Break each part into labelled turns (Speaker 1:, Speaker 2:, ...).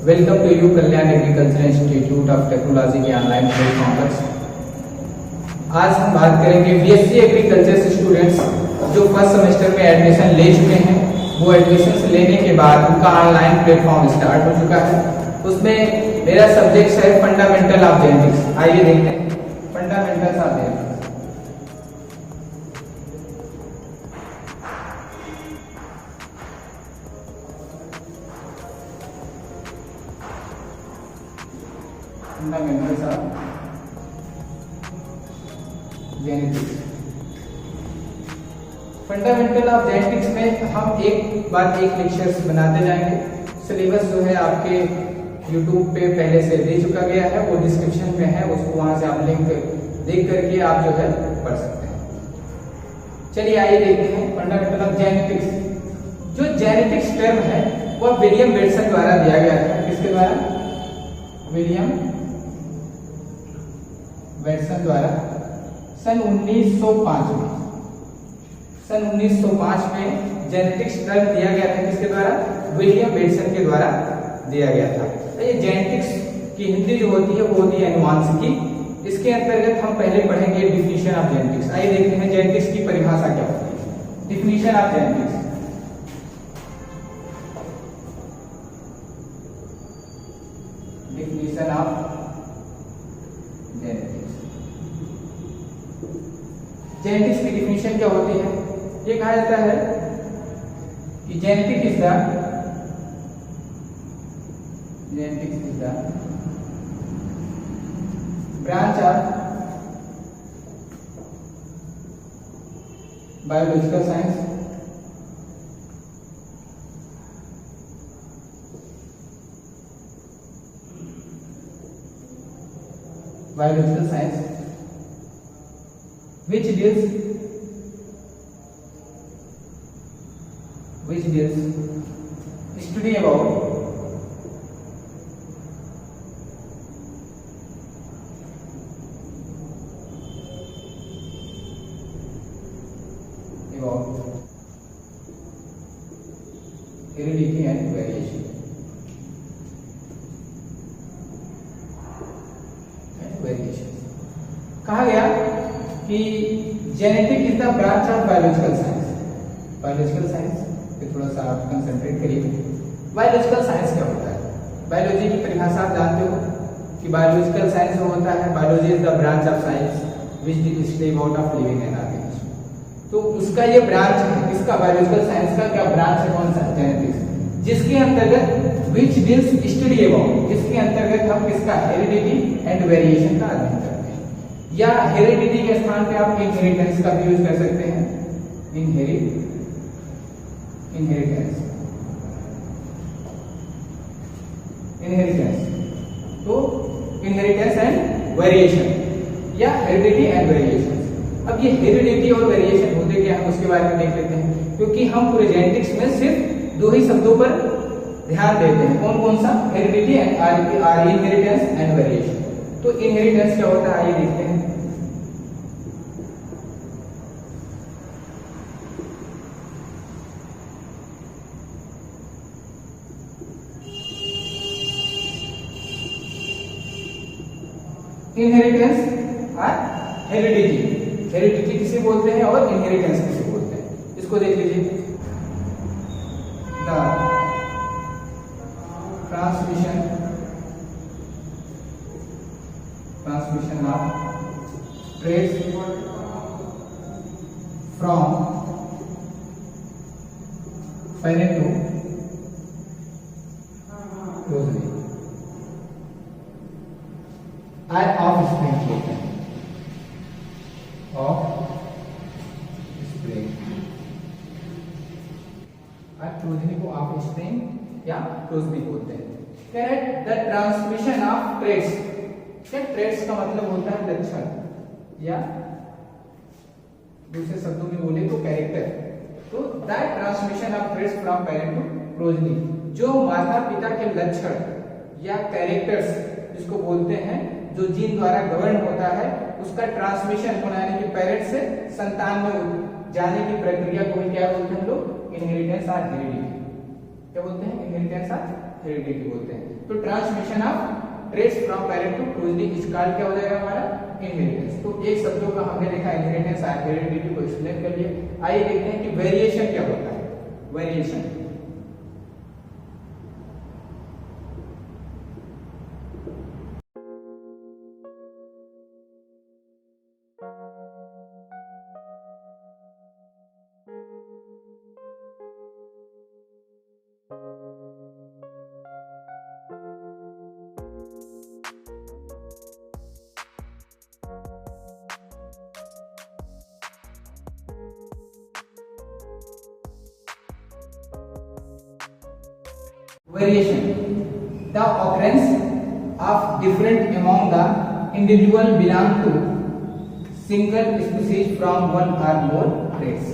Speaker 1: Welcome to you Kalyan agriculture institute of technology के online platform पर। आज हम बात करेंगे बीएससी एग्रीकल्चर से स्टूडेंट्स जो फर्स्ट सेमेस्टर में एडमिशन ले चुके हैं, वो एडमिशन लेने के बाद उनका ऑनलाइन प्लेटफॉर्म स्टार्ट हो चुका है। उसमें मेरा सब्जेक्ट है फंडामेंटल ऑफ जेनेटिक्स। आइए देखते हैं fundamentals of genetics. Fundamentals of genetics. Fundamental of genetics में हम एक बाद एक लेक्चर्स बनाते जाएंगे। सिलेबस जो है आपके YouTube पे पहले से दे चुका गया है, वो डिस्क्रिप्शन में है, उसको वहां से आप लिंक देख करके आप जो है पढ़ सकते हैं। चलिए आइए देखते हैं फंडामेंटल ऑफ जेनेटिक्स। जो जेनेटिक्स टर्म है वह विलियम बेटसन द्वारा दिया गया था। किसके द्वारा? विलियम बेटसन द्वारा सन 1905 में। सन 1905 में जेनेटिक्स टर्म दिया गया था। किसके द्वारा? विलियम बेटसन के द्वारा दिया गया था। तो ये जेनेटिक्स की हिंदी जो होती है वो होती है अनुवांशिकी। इसके अंतर्गत हम पहले पढ़ेंगे डिफिनीशन ऑफ जेनेटिक्स। आइए देखते हैं जेनेटिक्स की परिभाषा क्या होती है। Definition of genetics. Definition of genetics. Genetics की डिफिनीशन क्या होती है? ये कहा जाता है कि genetics is the branch of biological science which deals study about heredity and variation. कहा गया कि genetic is the branch of biological science. Biological science पे थोड़ा सा आप कंसंट्रेट करिए। बायोलॉजिकल साइंस क्या होता है? बायोलॉजी की परिभाषा आप जानते हो कि बायोलॉजिकल साइंस जो होता है, biology is the branch of science which deals about of living and organism. तो उसका ये ब्रांच है, किसका? बायोलॉजिकल साइंस का क्या ब्रांच है? कौन सा? जेनेटिक्स। जिसके अंतर्गत विच डील्स स्टडी अबाउट, जिसके अंतर्गत हम किसका? हेरिडिटी एंड वेरिएशन का अध्ययन करते हैं। या हेरिडिटी के स्थान पे आप इनहेरिटेंस का भी यूज कर सकते हैं। इनहेरिटेंस तो इनहेरिटेंस एंड वेरिएशन या हेरिडिटी एंड वेरिएशन। अब ये हेरिडिटी और वेरिएशन होते क्या है उसके बारे में देख लेते हैं, क्योंकि हम पूरे जेनेटिक्स में सिर्फ दो ही शब्दों पर ध्यान देते हैं। कौन कौन सा? Heredity and inheritance and variation. तो इनहेरिटेंस क्या होता है आइए देखते हैं। इनहेरिटेंस और हेरिडिटी। हेरिडिटी किसे बोलते हैं और इनहेरिटेंस किसे बोलते हैं? इसको देख लीजिए। The transmission of traits from parent to progeny offspring बोलते हैं। प्रोजेनी को ऑफस्प्रिंग या प्रोजेनी बोलते हैं। Correct. The transmission of traits. Traits का मतलब होता है लक्षण, या दूसरे शब्दों में बोले तो कैरेक्टर। तो the transmission of traits from parent to progeny, जो माता पिता के लक्षण या कैरेक्टर्स जिसको बोलते हैं, जो जीन द्वारा गवर्न होता है, उसका ट्रांसमिशन यानी कि पेरेंट से संतान में जाने की प्रक्रिया को क्या बोलते हैं हम लोग? इनहेरिटेंस और हेरिडिटी। क्या बोलते हैं? इनहेरिटेंस और हेरिडिटी बोलते हैं। तो transmission of traits from parent to progeny is called क्या हो जाएगा हमारा इनहेरिटेंस। तो एक शब्दों का हमने देखा इनहेरिटेंस और हेरिडिटी को एक्सप्लेन कर लिया। आइए देखते हैं कि वेरिएशन क्या होता है। Variation variation, the occurrence of different among the individual belong to single species from one or more traits।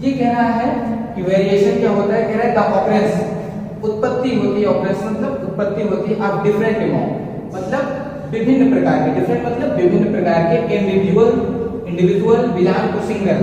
Speaker 1: ये कहना है कि वेरिएशन क्या होता है, कह रहा है द ऑकरेंस उत्पत्ति होती है, ऑकरेंस मतलब उत्पत्ति होती है ऑफ डिफरेंट अमौंट मतलब विभिन्न प्रकार के, डिफरेंट मतलब विभिन्न प्रकार के individual belong to single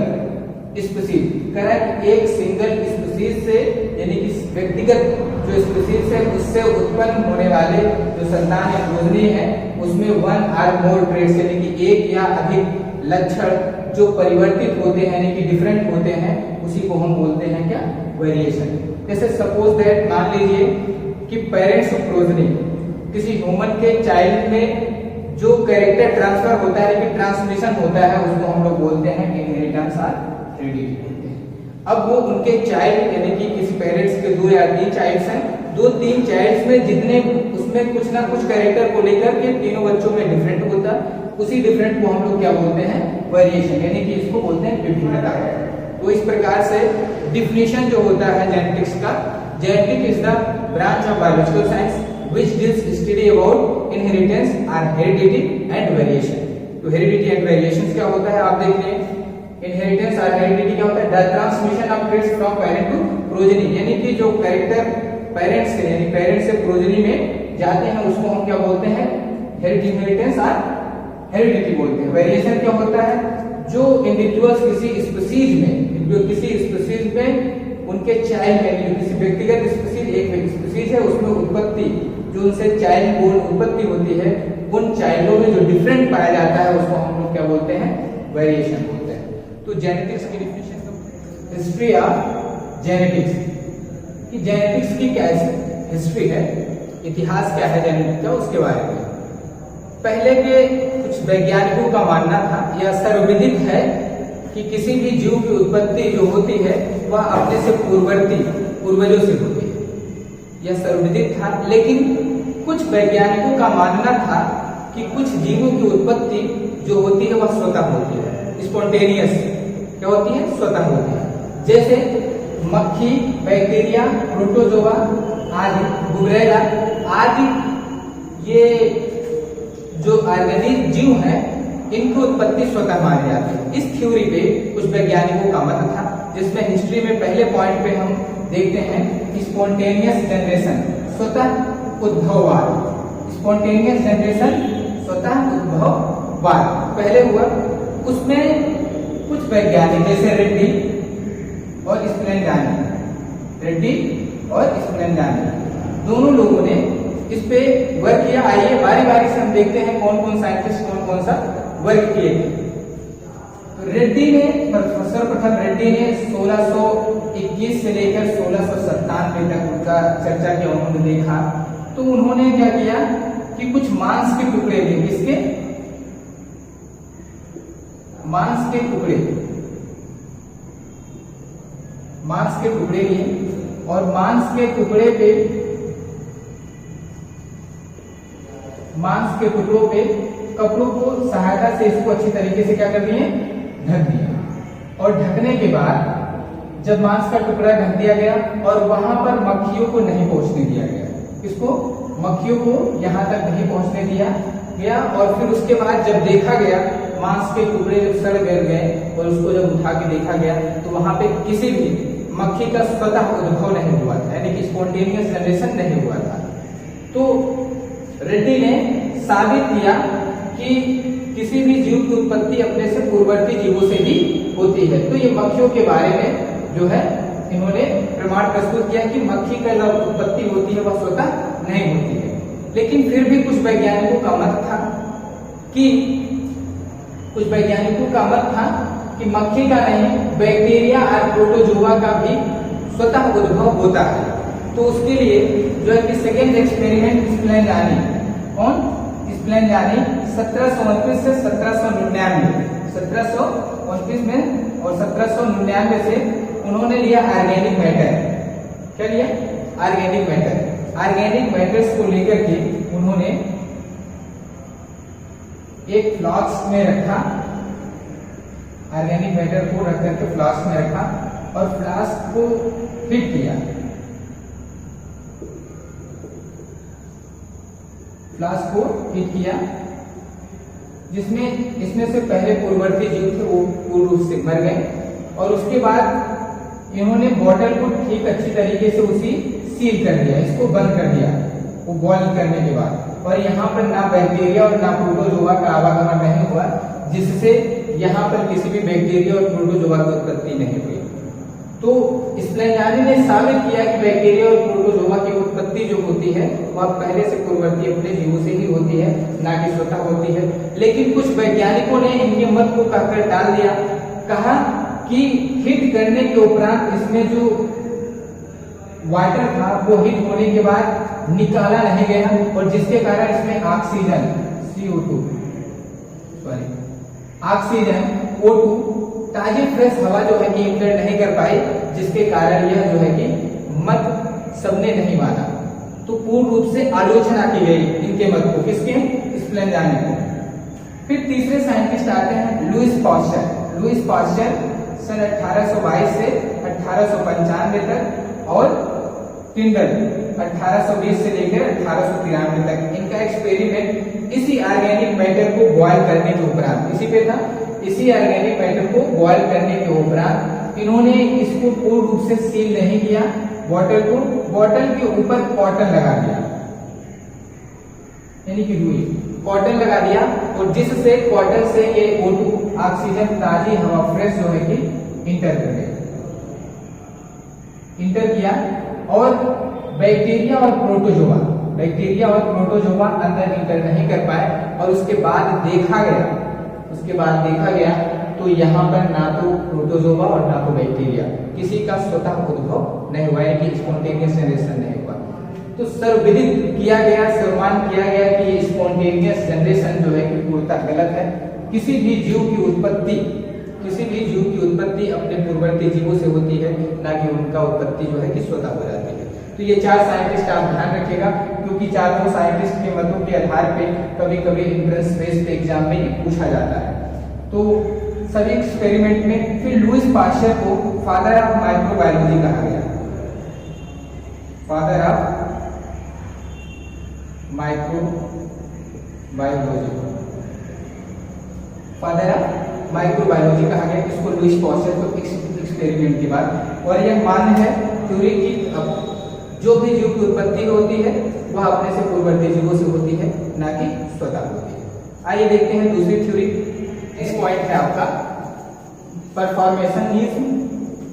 Speaker 1: species. कह रहा है कि एक सिंगल स्पीशीज से यानी कि व्यक्तिगत जो स्पीशीज है उससे उत्पन्न होने वाले जो संतान या प्रोजनी है उसमें वन और मोर ट्रेट्स यानी कि एक या अधिक लक्षण जो परिवर्तित होते हैं यानी कि डिफरेंट होते हैं उसी को हम बोलते हैं क्या वेरिएशन। जैसे सपोज दैट मान लीजिए कि पेरेंट्स ऑफ प्रोजनी किसी ह्यूमन के चाइल्ड में जो कैरेक्टर ट्रांसफर होता है यानी कि ट्रांसमिशन होता है उसको हम लोग बोलते हैं इनहेरिटेंस और हेरिडिटी बोलते हैं। अब वो उनके चाइल्ड यानी कि किसी पेरेंट्स के 2 या 3 चाइल्ड्स हैं, 2-3 चाइल्ड्स में जितने उसमें कुछ ना कुछ कैरेक्टर को लेकर के तीनों बच्चों में डिफरेंट होता है, उसी डिफरेंट को हम लोग क्या बोलते हैं वेरिएशन यानी कि इसको बोलते हैं विभिन्नता। तो इस प्रकार से डिफिनेशन जो होता है जेनेटिक्स का, genetic is the branch of biological science which deals study about inheritance or heredity and variation। तो heredity and variations क्या होता है आप देख लें। inheritance और heredity क्या होता है, the transmission of traits from parent to progeny यानी कि जो कैरेक्टर पेरेंट्स से यानी पेरेंट्स से प्रोजेनी में जाते हैं उसको हम क्या बोलते हैं इनहेरिटेंस और हेरिडिटी बोलते हैं। वेरिएशन क्या होता है, जो इंडिविजुअल्स किसी स्पीशीज में उनके चाइल्ड यानी किसी व्यक्तिगत स्पीशीज एक स्पीशीज है उसमें उत्पत्ति जो उनसे चाइल्ड बोर्न उत्पत्ति होती है उन चाइल्डों में जो डिफरेंट पाया जाता है उसको हम लोग क्या बोलते हैं वेरिएशन बोलते हैं। तो जेनेटिक्स की डिफिनेशन, हिस्ट्री ऑफ जेनेटिक्स कि जेनेटिक्स की क्या हिस्ट्री है, इतिहास क्या है जेनेटिक्स का उसके बारे में। पहले के कुछ वैज्ञानिकों का मानना था, यह सर्वविदित है कि किसी भी जीव की उत्पत्ति जो होती है वह अपने से पूर्वजों से होती है, यह सर्वविदित था। लेकिन कुछ वैज्ञानिकों का मानना था कि कुछ जीवों की उत्पत्ति जो होती है वह स्वतः होती है, स्पॉन्टेनियस क्या होती है, स्वतः होती है। जैसे मक्खी, बैक्टीरिया, प्रोटोजोआ आदि, गुबरेला आदि ये जो ऑर्गेनिक जीव हैं इनकी उत्पत्ति स्वतः मानी जाती है। इस थ्योरी पे कुछ वैज्ञानिकों का मत था, जिसमें हिस्ट्री में पहले पॉइंट पे हम देखते हैं स्पॉन्टेनियस जनरेशन, स्वतः उद्भववाद। स्पॉन्टेनियस जनरेशन, स्वतः उद्भववाद पहले हुआ। उसमें कुछ वैज्ञानिक जैसे रेड्डी और स्प्लेंडानी दोनों लोगों ने इस पे वर्क किया। आइए बारी बारी से हम देखते हैं कौन कौन साइंटिस्ट कौन सा वर्क किए। सर्वप्रथम रेड्डी ने 1621 से लेकर 1697 तक उनका चर्चा किया, उन्होंने देखा। तो उन्होंने क्या किया कि कुछ मांस के टुकड़े लिए, किसके मांस के टुकड़े लिए और मांस के टुकड़ों पे कपड़ों को सहायता से इसको अच्छी तरीके से क्या कर दिए, ढक दिया। और ढकने के बाद जब मांस का टुकड़ा ढक दिया गया और वहां पर मक्खियों को नहीं पहुंचने दिया गया, इसको मक्खियों को यहां तक नहीं पहुंचने दिया गया। और फिर उसके बाद जब देखा गया मांस के टुकड़े जब सड़ गए और उसको जब उठा के देखा गया तो वहां पे किसी भी मक्खी का स्वतः उद्भव नहीं हुआ था, यानी कि स्पॉन्टेनियस जनरेशन नहीं हुआ था। तो रेड्डी ने साबित किया कि किसी भी जीव की उत्पत्ति अपने से पूर्ववर्ती जीवों से ही होती है। तो ये मक्खियों के बारे में जो है इन्होंने प्रमाण प्रस्तुत किया कि मक्खी का जो उत्पत्ति होती है वह स्वतः नहीं होती है। लेकिन फिर भी कुछ वैज्ञानिकों का मत था कि मक्खी का नहीं, बैक्टीरिया और प्रोटोजोआ का भी स्वतः उद्भव होता है। तो उसके लिए जो है कि सेकेंड एक्सपेरिमेंट स्प्लेंजानी, कौन? स्प्लेंजानी 1729 से 1729 में और 1799 से उन्होंने लिया ऑर्गेनिक मैटर। क्या लिया? Organic matter. ऑर्गेनिक मैटर्स को लेकर के उन्होंने एक फ्लास्क में रखा, ऑर्गेनिक मैटर को रख करके फ्लास्क में रखा और फ्लास्क को हीट किया। फ्लास्क को हीट किया जिसमें इसमें से पहले पूर्ववर्ती जीव थे वो पूर्ण रूप से मर गए और उसके बाद इन्होंने बॉटल को ठीक अच्छी तरीके से उसी सील कर दिया, इसको बंद कर दिया वो बॉयल करने के बाद। और यहाँ पर ना बैक्टीरिया और ना प्रोटोजोआ का आवागमन नहीं हुआ, जिससे यहाँ पर किसी भी बैक्टीरिया और प्रोटोजोआ की उत्पत्ति नहीं हुई। तो स्प्लेंजानी ने साबित किया कि बैक्टीरिया और प्रोटोजोआ की उत्पत्ति जो होती है वह पहले से पूर्ववर्ती अपने जीवों से ही होती है, ना कि स्वतः होती है। लेकिन कुछ वैज्ञानिकों ने इनके मत को कहकर टाल दिया, कहा कि हीट करने के उपरांत इसमें जो वाटर था वो हीट होने के बाद निकाला नहीं गया और जिसके कारण इसमें ऑक्सीजन CO2 ऑक्सीजन O2 ताजी फ्रेश हवा जो है कि इंटर नहीं कर पाई, जिसके कारण यह जो है कि मत सबने नहीं माना। तो पूर्ण रूप से आलोचना की गई इनके मत को, किसके? स्प्लेंजानी को। फिर तीसरे साइंटिस्ट आते हैं लुईस पास्चर। लुईस पास्चर सन 1822 से 1895 तक और टिंडल 1820 से लेकर 1893 तक। इनका एक्सपेरिमेंट इसी ऑर्गेनिक मैटर को बॉयल करने के उपरांत, इसी पे था, इसी ऑर्गेनिक मैटर को बॉयल करने के उपरांत इन्होंने इसको पूर्ण रूप से सील नहीं किया, बॉटल को, बॉटल के ऊपर कॉटन लगा दिया, यानी कि रुई कॉटन लगा दिया और जिससे कॉटन से ये O2 ऑक्सीजन ताजी हवा फ्रेश जो है कि इंटर कर गई, इंटर किया और बैक्टीरिया और प्रोटोजोआ अंदर इंटर नहीं कर पाए। और उसके बाद देखा गया तो यहाँ पर ना तो प्रोटोजोआ और ना तो बैक्टीरिया, किसी का स्वतः उद्भव नहीं हुआ, यानी कि स्पॉन्टेनियस जनरेशन नहीं हुआ। तो सर्वविदित किया गया, सर्वमान किया गया कि ये स्पॉन्टेनियस जनरेशन जो है कि पूर्णतः गलत है। किसी भी जीव की उत्पत्ति अपने पूर्ववर्ती जीवों से होती है, ना कि उनका उत्पत्ति जो है कि स्वतः हो जाती है। तो ये चार साइंटिस्ट आप ध्यान रखिएगा, क्योंकि चारों साइंटिस्ट के मतों के आधार पे कभी कभी एंट्रेंस बेस्ड एग्जाम में ये पूछा जाता है। तो सभी एक्सपेरिमेंट में फिर लुईस पास्चर को फादर ऑफ माइक्रोबायोलॉजी कहा गया, फादर ऑफ माइक्रोबायोलॉजी कहा गया इसको, लुईस पास्चर को एक्सपेरिमेंट के बाद। और यह मान्य है थ्योरी की जो भी जीव की उत्पत्ति होती है वह अपने से पूर्ववर्ती जीवों से होती है, ना कि स्वतः होती है। आइए देखते हैं दूसरी थ्योरी। इस पॉइंट है आपका परफॉर्मेशनिज्म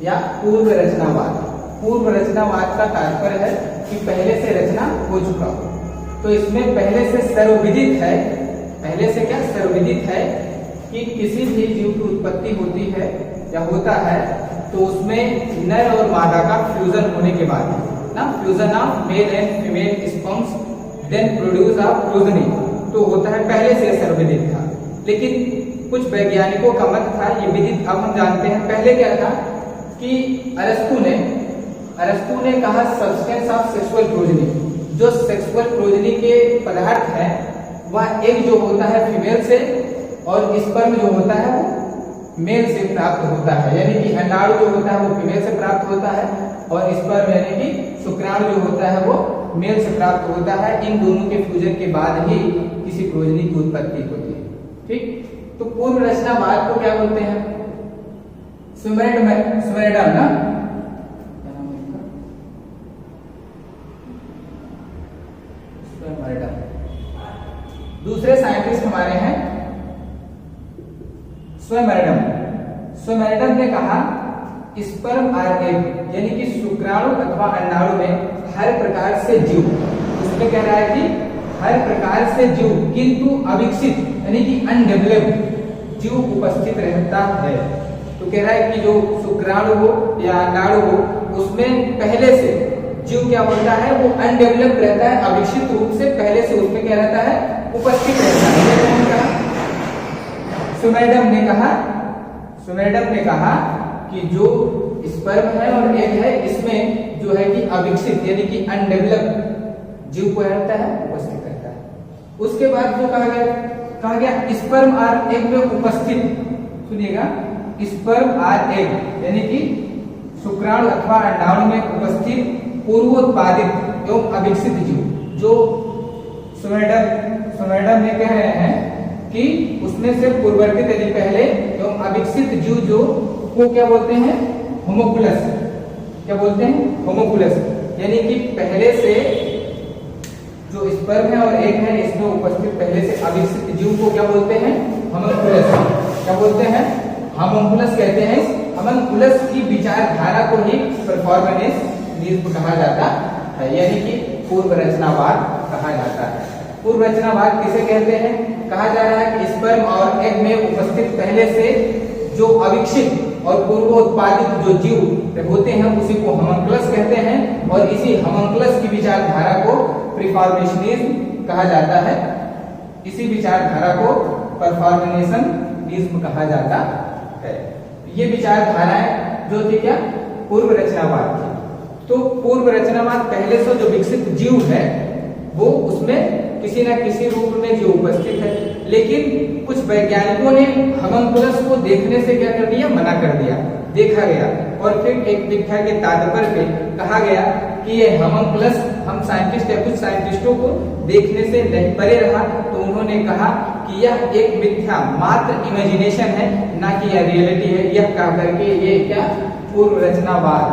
Speaker 1: या पूर्व रचनावाद। पूर्व रचनावाद का तात्पर्य है कि पहले से रचना हो चुका हो। तो इसमें पहले से सर्वविदित है कि किसी भी जीव की उत्पत्ति होती है या होता है तो उसमें नर और मादा का फ्यूजन होने के बाद ना, fusion of male and female sperms then produce of progeny, तो होता है, पहले से सर्वविदित था। लेकिन कुछ वैज्ञानिकों का मत था ये विदित, अब हम जानते हैं। पहले क्या था कि अरस्तु ने कहा सब्सटेंस ऑफ सेक्सुअल प्रोजेनी, जो सेक्सुअल प्रोजेनी के पदार्थ है वह एक जो होता है फीमेल से और स्पर्म जो होता है वो मेल से प्राप्त होता है, यानी कि अंडाणु जो होता है वो फीमेल से प्राप्त होता है और स्पर्म यानी कि शुक्राणु जो होता है वो मेल से प्राप्त होता है। इन दोनों के फ्यूजन के बाद ही किसी प्रोजेनी की उत्पत्ति होती है। ठीक, तो पूर्व रचनावाद को क्या बोलते हैं? स्वेरेडम ना, दूसरे साइंटिस्ट हमारे हैं स्वेमेरडम। स्वेमेरडम ने कहा स्पर्म और एग यानी कि शुक्राणु अथवा अंडाणु में हर प्रकार से जीव, इसमें कह रहा है कि हर प्रकार से जीव किंतु अविकसित यानी कि अनडेवलप्ड जीव उपस्थित रहता है। तो कह रहा है कि जो शुक्राणु हो या अंडाणु हो उसमें पहले से जीव क्या होता है, वो अनडेवलप्ड रहता है, अविकसित रूप से पहले से उसमें क्या रहता है, उपस्थित रहता है। ये कौन कहा? सुमेडम ने कहा कि जो स्पर्म है और एग है इसमें जो है कि अविकसित यानी कि अनडेवलप्ड जीव को रहता है, उपस्थित रहता है। उसके बाद जो कहा गया स्पर्म और एग में उपस्थित, सुनिएगा, स्पर्म और एग यानी कि शुक्राणु अथवा अंडाणु में उपस्थित पूर्वोत्पादित एवं अविकसित जीव, जो सुमेडम ने कह रहे हैं कि उसमें से पूर्ववर्ती यानी पहले एवं अविकसित जीव जो को क्या बोलते हैं, होमोकुलस। क्या बोलते हैं? होमोकुलस। यानी कि पहले से जो स्पर्म है और एग है इसमें उपस्थित पहले से अविकसित जीव को क्या बोलते हैं, होमोकुलस। क्या बोलते हैं? होमोकुलस कहते हैं। होमोकुलस की विचारधारा को ही परफॉर्मेनिज्म कहा जाता है, यानी कि पूर्व रचनावाद कहा जाता है। पूर्व रचनावाद किसे कहते हैं? कहा जा रहा है कि स्पर्म और एग में उपस्थित पहले से जो अविकसित और पूर्वोत्पादित जो जीव होते हैं उसी को होमोकुलस कहते हैं, और इसी होमोकुलस की विचारधारा को प्रीफॉर्मेशनिज्म कहा जाता है। इसी विचारधारा को परफॉर्मेशनिज्म कहा जाता है। ये विचारधाराएं जो थी क्या, पूर्व रचनावाद थी। तो पूर्व रचनावाद पहले से जो विकसित जीव है वो उसमें किसी न किसी रूप में जो उपस्थित है, लेकिन कुछ वैज्ञानिकों ने होमोकुलस को देखने से क्या कर दिया, मना कर दिया। देखा गया और फिर एक व्याख्या के तात्पर्य पे कहा गया कि ये होमोकुलस हम साइंटिस्ट या कुछ साइंटिस्टों को देखने से नहीं परे रहा, तो उन्होंने कहा कि यह एक मिथ्या मात्र इमेजिनेशन है, ना कि यह रियलिटी है। यह कह करके ये क्या, पूर्व रचनावाद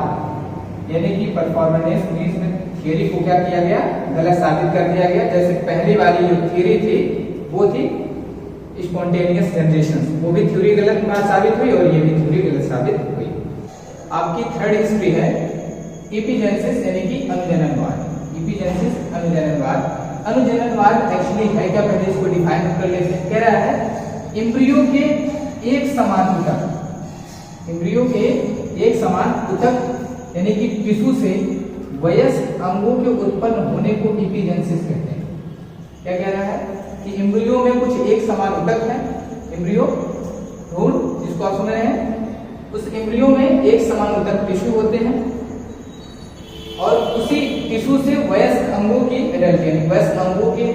Speaker 1: यानी कि परफॉर्मेनिज्म थ्योरी को क्या किया गया, गलत साबित कर दिया गया। जैसे पहली वाली जो थ्योरी थी वो थी स्पॉन्टेनियस जनरेशन, वो भी थ्योरी गलत साबित हुई और ये भी थ्योरी गलत साबित हुई। आपकी थर्ड हिस्ट्री है एपिजेनेसिस यानी कि अनुजननवाद। एपिजेनेसिस अनुजननवाद। अनुजननवाद एक्चुअली है क्या, पहले इसको डिफाइन कर लेते हैं। कह रहा है एम्ब्रियो के एक समान ऊतक, एम्ब्रियो के एक समान ऊतक यानी कि टिश्यू से वयस्क अंगों के उत्पन्न होने को एपिजेनेसिस कहते हैं। क्या कह रहा है कि एम्ब्रियो में कुछ एक समान ऊतक है, एम्ब्रियो भ्रूण जिसको आप सुन रहे हैं, उस एम्ब्रियो में एक समान ऊतक टिश्यू होते हैं और उसी टिश्यू से वयस्क अंगों की एडल्ट यानी वयस्क अंगों के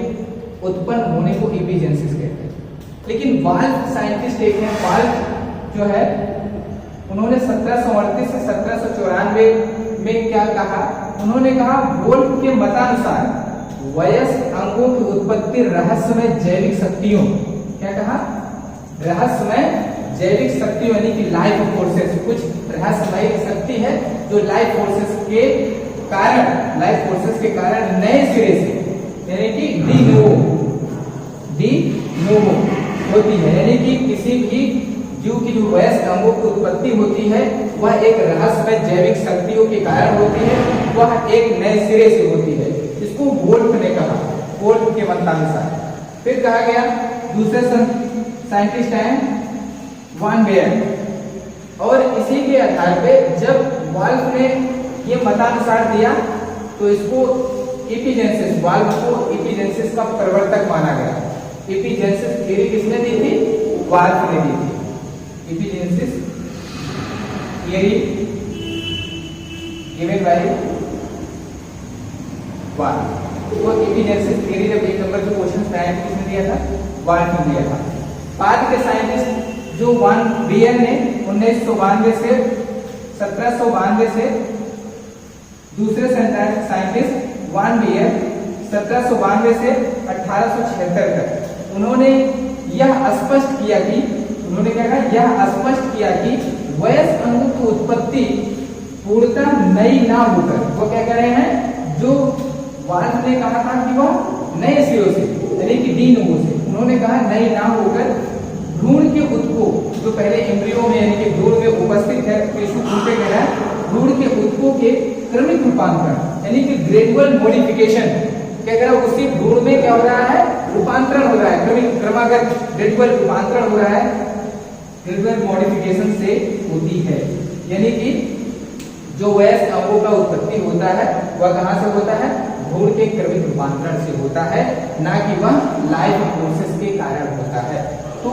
Speaker 1: उत्पन्न होने को एपिजेनेसिस कहते हैं। लेकिन वाल्थ साइंटिस्ट एक है, वाल्थ जो है उन्होंने 1738 से 1794 में क्या कहा, उन्होंने कहा वोल्फ के मतानुसार वयस्क अंगों की उत्पत्ति रहस्यमय जैविक शक्तियों, क्या कहा, रहस्यमय जैविक शक्तियों यानी कि लाइफ फोर्सेस, कुछ रहस्यमय शक्ति है जो लाइफ फोर्सेस के कारण नए सिरे से यानी कि डी नोवो होती है, यानी कि किसी भी जीव की जो वयस्क अंगों की उत्पत्ति होती है वह एक रहस्यमय जैविक शक्तियों के कारण होती है, वह एक नए सिरे से होती है। इसको वोल्फ ने कहा, वोल्फ के मतानुसार। फिर कहा गया दूसरे साइंटिस्ट हैं वान बेयर, और इसी के आधार पे जब वाल्फ ने ये मतानुसार दिया तो इसको एपिजेनेसिस, वाल्फ को एपिजेनेसिस का प्रवर्तक माना गया। एपिजेनेसिस थ्योरी किसने दी थी, वाल्फ ने दी थी। एपिजेनेसिस थ्योरी गिवन बाय वाल्फ। तो एपिजेनेसिस थ्योरी जब 1 नंबर के क्वेश्चन आए थे किसने दिया था, वाल्फ ने दिया था। बाद के साइंटिस्ट जो वान बेयर ने 1992 से 1792 से, दूसरे साइंटिस्ट वान बेयर 1792 से 1876 तक, उन्होंने यह स्पष्ट किया कि, उन्होंने क्या कहा, यह स्पष्ट किया कि वयस्क अंगों की उत्पत्ति पूर्णतः नई ना होकर, वो क्या कह रहे हैं, जो वाल्फ ने कहा था कि वह नए सिरों से यानी कि डी नोवो से, उन्होंने कहा नई ना होकर भ्रूण के उत्तकों जो पहले एम्ब्रियो में यानी कि भ्रूण में उपस्थित है, टिश्यू भ्रूण पे कह रहा है, भ्रूण के उत्तकों के क्रमिक रूपांतरण यानी कि ग्रेजुअल मॉडिफिकेशन क्या कह रहा है, उसी भ्रूण में क्या हो रहा है, रूपांतरण हो रहा है, क्रमिक क्रमागत ग्रेजुअल रूपांतरण हो रहा है, ग्रेजुअल मॉडिफिकेशन से होती है। यानी कि जो वयस्क अंगों का उत्पत्ति होता है वह कहां से होता है, भ्रूण के क्रमिक रूपांतरण से होता है, ना कि वह लाइफ प्रोसेस के कारण होता है। तो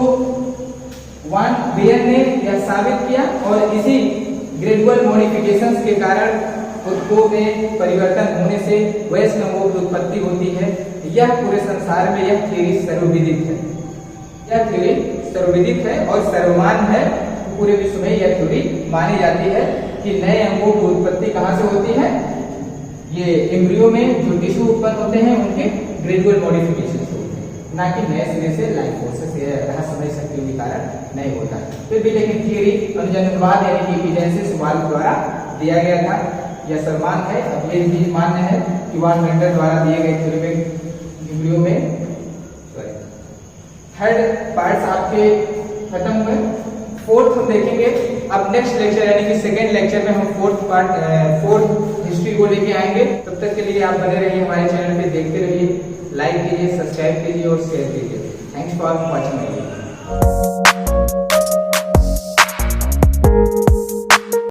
Speaker 1: वान बेयर ने यह साबित किया और इसी ग्रेजुअल मॉडिफिकेशंस के कारण उत्तकों में परिवर्तन होने से वयस्क अंगों की उत्पत्ति होती है। यह पूरे संसार में यह थ्योरी सर्वविदित है, यह थ्योरी सर्वविदित है और सर्वमान्य है। पूरे विश्व में यह थ्योरी मानी जाती है कि नए अंगों की उत्पत्ति कहां से होती है, ये एम्ब्रियो में जो टिश्यू उत्पन्न होते हैं उनके ग्रेजुअल मॉडिफिकेशन से होते हैं, ना कि नए सिरे से लाइफ फोर्सेस या रहस्यमय शक्तियों के कारण नहीं होता है। फिर भी लेकिन थ्योरी अनुजननवाद यानी कि एविडेंसेस वाल्व द्वारा दिया गया था, यह सर्वमान्य है। अब ये भी मान्य है कि वान मेंडल द्वारा दिए गए थ्योरी में एम्ब्रियो में थर्ड पार्ट्स आपके खत्म हुए। फोर्थ हम देखेंगे अब नेक्स्ट लेक्चर यानी कि सेकेंड लेक्चर में हम फोर्थ हिस्ट्री को लेके आएंगे। तब तक के लिए आप बने रहिए हमारे चैनल पे, देखते रहिए, लाइक कीजिए, सब्सक्राइब कीजिए और शेयर कीजिए। Thanks for watching.